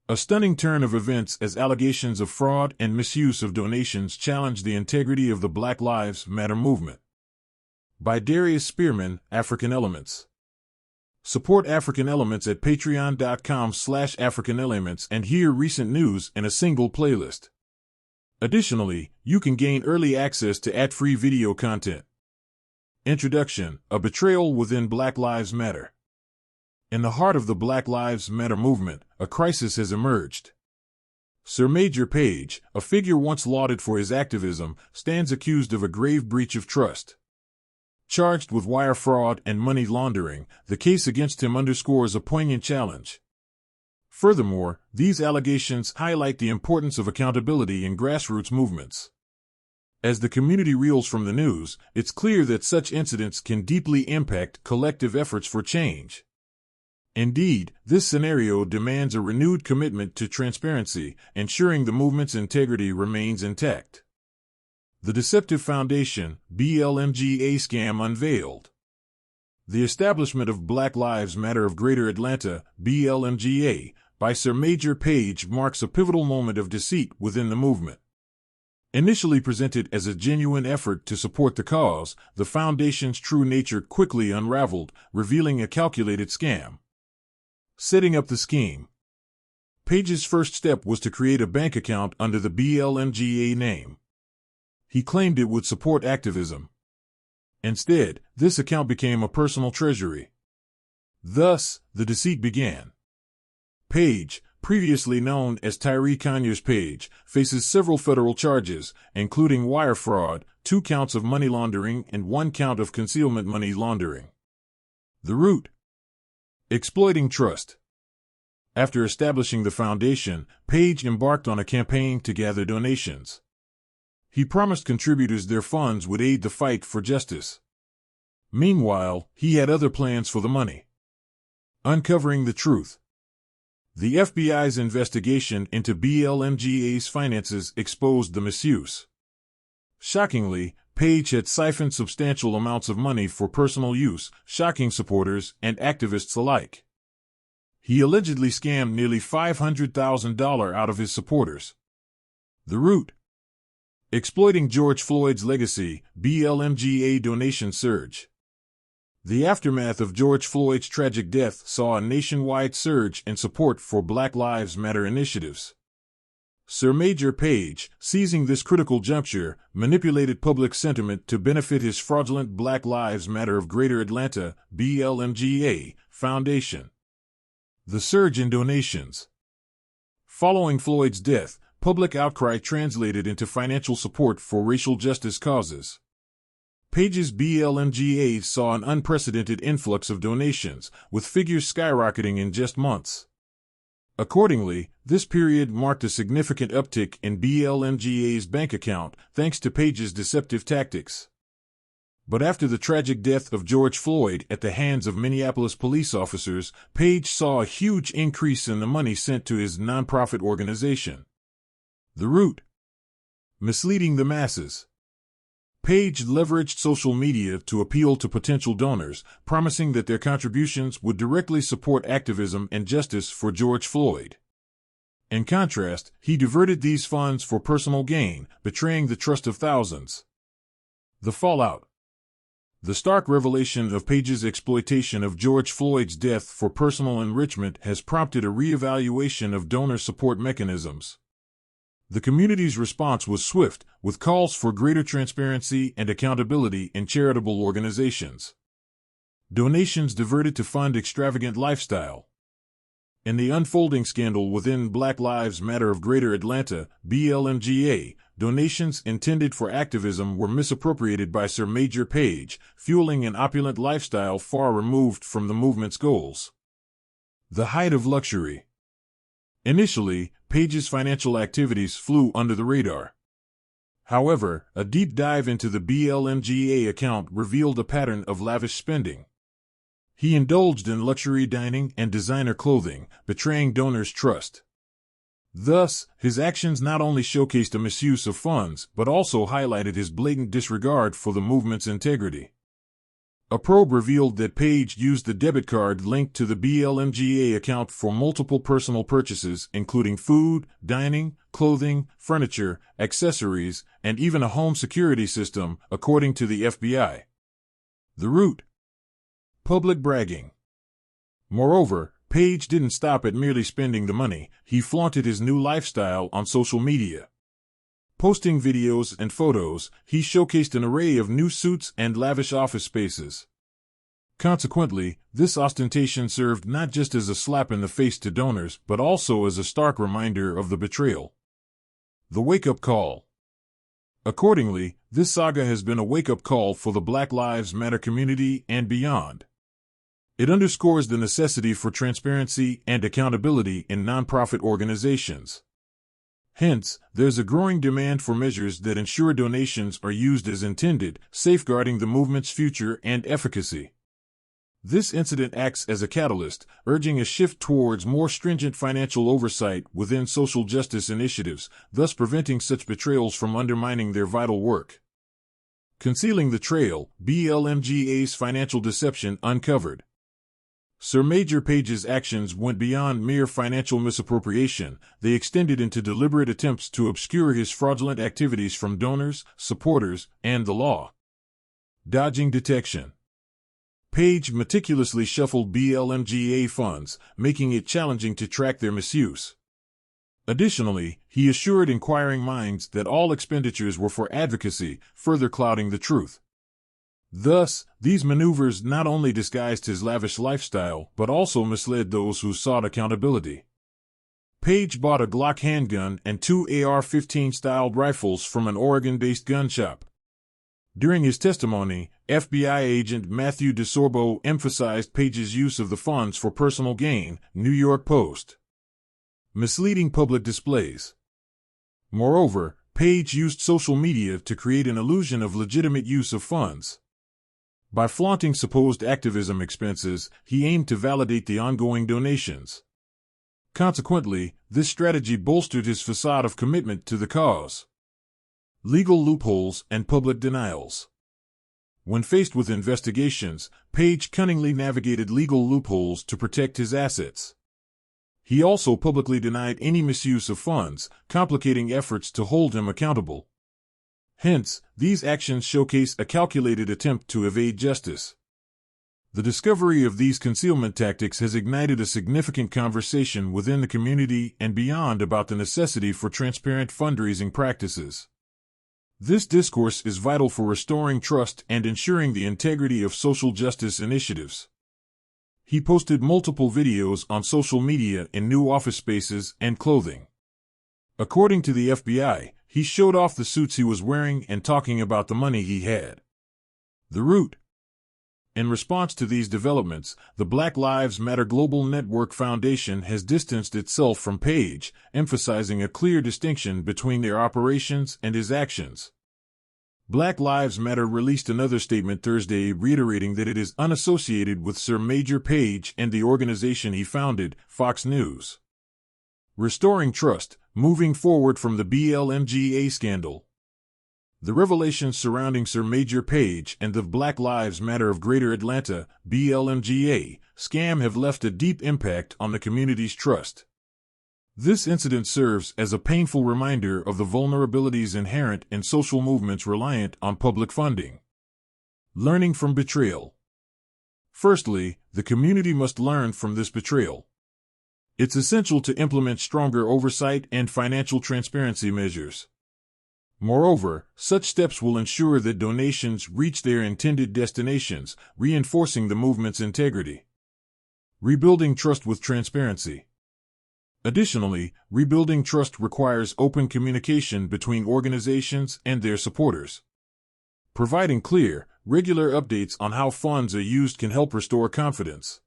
A stunning turn of events as allegations of fraud and misuse of donations challenge the integrity of the Black Lives Matter movement. By Darius Spearman, African Elements. Support African Elements at patreon.com/AfricanElements and hear recent news in a single playlist. Additionally, you can gain early access to ad-free video content. Introduction: A betrayal within Black Lives Matter. In the heart of the Black Lives Matter movement, a crisis has emerged. Sir Maejor Page, a figure once lauded for his activism, stands accused of a grave breach of trust. Charged with wire fraud and money laundering, the case against him underscores a poignant challenge. Furthermore, these allegations highlight the importance of accountability in grassroots movements. As the community reels from the news, it's clear that such incidents can deeply impact collective efforts for change. Indeed, this scenario demands a renewed commitment to transparency, ensuring the movement's integrity remains intact. The Deceptive Foundation, BLMGA scam unveiled. The establishment of Black Lives Matter of Greater Atlanta, BLMGA, by Sir Maejor Page marks a pivotal moment of deceit within the movement. Initially presented as a genuine effort to support the cause, the foundation's true nature quickly unraveled, revealing a calculated scam. Setting up the scheme. Page's first step was to create a bank account under the BLMGA name. He claimed it would support activism. Instead, this account became a personal treasury. Thus, the deceit began. Page, previously known as Tyree Conyers Page, faces several federal charges, including wire fraud, 2 counts of money laundering, and 1 count of concealment money laundering. The root: exploiting trust. After establishing the foundation, Page embarked on a campaign to gather donations. He promised contributors their funds would aid the fight for justice. Meanwhile, he had other plans for the money. Uncovering the truth. The FBI's investigation into BLMGA's finances exposed the misuse. Shockingly, Page had siphoned substantial amounts of money for personal use, shocking supporters and activists alike. He allegedly scammed nearly $500,000 out of his supporters. The root: exploiting George Floyd's legacy, BLMGA donation surge. The aftermath of George Floyd's tragic death saw a nationwide surge in support for Black Lives Matter initiatives. Sir Maejor Page, seizing this critical juncture, manipulated public sentiment to benefit his fraudulent Black Lives Matter of Greater Atlanta, BLMGA, foundation. The surge in donations. Following Floyd's death, public outcry translated into financial support for racial justice causes. Page's BLMGA saw an unprecedented influx of donations, with figures skyrocketing in just months. Accordingly, this period marked a significant uptick in BLMGA's bank account, thanks to Page's deceptive tactics. But after the tragic death of George Floyd at the hands of Minneapolis police officers, Page saw a huge increase in the money sent to his nonprofit organization. The root: misleading the masses. Page leveraged social media to appeal to potential donors, promising that their contributions would directly support activism and justice for George Floyd. In contrast, he diverted these funds for personal gain, betraying the trust of thousands. The fallout. The stark revelation of Page's exploitation of George Floyd's death for personal enrichment has prompted a reevaluation of donor support mechanisms. The community's response was swift, with calls for greater transparency and accountability in charitable organizations. Donations diverted to fund extravagant lifestyle. In the unfolding scandal within Black Lives Matter of Greater Atlanta, BLMGA, donations intended for activism were misappropriated by Sir Maejor Page, fueling an opulent lifestyle far removed from the movement's goals. The height of luxury. Initially, Page's financial activities flew under the radar. However, a deep dive into the BLMGA account revealed a pattern of lavish spending. He indulged in luxury dining and designer clothing, betraying donors' trust. Thus, his actions not only showcased a misuse of funds, but also highlighted his blatant disregard for the movement's integrity. A probe revealed that Page used the debit card linked to the BLMGA account for multiple personal purchases, including food, dining, clothing, furniture, accessories, and even a home security system, according to the FBI. The root: public bragging. Moreover, Page didn't stop at merely spending the money. He flaunted his new lifestyle on social media. Posting videos and photos, he showcased an array of new suits and lavish office spaces. Consequently, this ostentation served not just as a slap in the face to donors, but also as a stark reminder of the betrayal. The wake-up call. Accordingly, this saga has been a wake-up call for the Black Lives Matter community and beyond. It underscores the necessity for transparency and accountability in nonprofit organizations. Hence, there's a growing demand for measures that ensure donations are used as intended, safeguarding the movement's future and efficacy. This incident acts as a catalyst, urging a shift towards more stringent financial oversight within social justice initiatives, thus preventing such betrayals from undermining their vital work. Concealing the trail, BLMGA's financial deception uncovered. Sir Maejor Page's actions went beyond mere financial misappropriation. They extended into deliberate attempts to obscure his fraudulent activities from donors, supporters, and the law. Dodging detection. Page meticulously shuffled BLMGA funds, making it challenging to track their misuse. Additionally, he assured inquiring minds that all expenditures were for advocacy, further clouding the truth. Thus, these maneuvers not only disguised his lavish lifestyle, but also misled those who sought accountability. Page bought a Glock handgun and 2 AR-15-styled rifles from an Oregon-based gun shop. During his testimony, FBI agent Matthew DeSorbo emphasized Page's use of the funds for personal gain, New York Post. Misleading public displays. Moreover, Page used social media to create an illusion of legitimate use of funds. By flaunting supposed activism expenses, he aimed to validate the ongoing donations. Consequently, this strategy bolstered his facade of commitment to the cause. Legal loopholes and public denials. When faced with investigations, Page cunningly navigated legal loopholes to protect his assets. He also publicly denied any misuse of funds, complicating efforts to hold him accountable. Hence, these actions showcase a calculated attempt to evade justice. The discovery of these concealment tactics has ignited a significant conversation within the community and beyond about the necessity for transparent fundraising practices. This discourse is vital for restoring trust and ensuring the integrity of social justice initiatives. He posted multiple videos on social media in new office spaces and clothing. According to the FBI, he showed off the suits he was wearing and talking about the money he had. The root. In response to these developments, the Black Lives Matter Global Network Foundation has distanced itself from Page, emphasizing a clear distinction between their operations and his actions. Black Lives Matter released another statement Thursday reiterating that it is unassociated with Sir Maejor Page and the organization he founded, Fox News. Restoring trust, moving forward from the BLMGA scandal. The revelations surrounding Sir Maejor Page and the Black Lives Matter of Greater Atlanta, BLMGA, scam have left a deep impact on the community's trust. This incident serves as a painful reminder of the vulnerabilities inherent in social movements reliant on public funding. Learning from betrayal. Firstly, the community must learn from this betrayal. It's essential to implement stronger oversight and financial transparency measures. Moreover, such steps will ensure that donations reach their intended destinations, reinforcing the movement's integrity. Rebuilding trust with transparency. Additionally, rebuilding trust requires open communication between organizations and their supporters. Providing clear, regular updates on how funds are used can help restore confidence.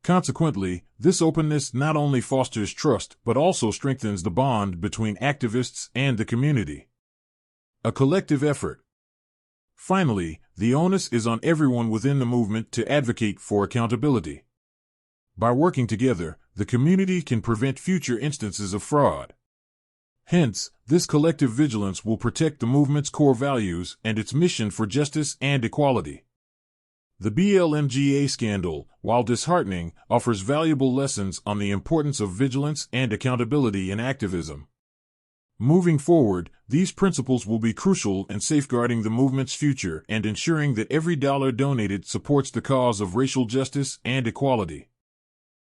Consequently, this openness not only fosters trust but also strengthens the bond between activists and the community. A collective effort. Finally, the onus is on everyone within the movement to advocate for accountability. By working together, the community can prevent future instances of fraud. Hence, this collective vigilance will protect the movement's core values and its mission for justice and equality. The BLMGA scandal, while disheartening, offers valuable lessons on the importance of vigilance and accountability in activism. Moving forward, these principles will be crucial in safeguarding the movement's future and ensuring that every dollar donated supports the cause of racial justice and equality.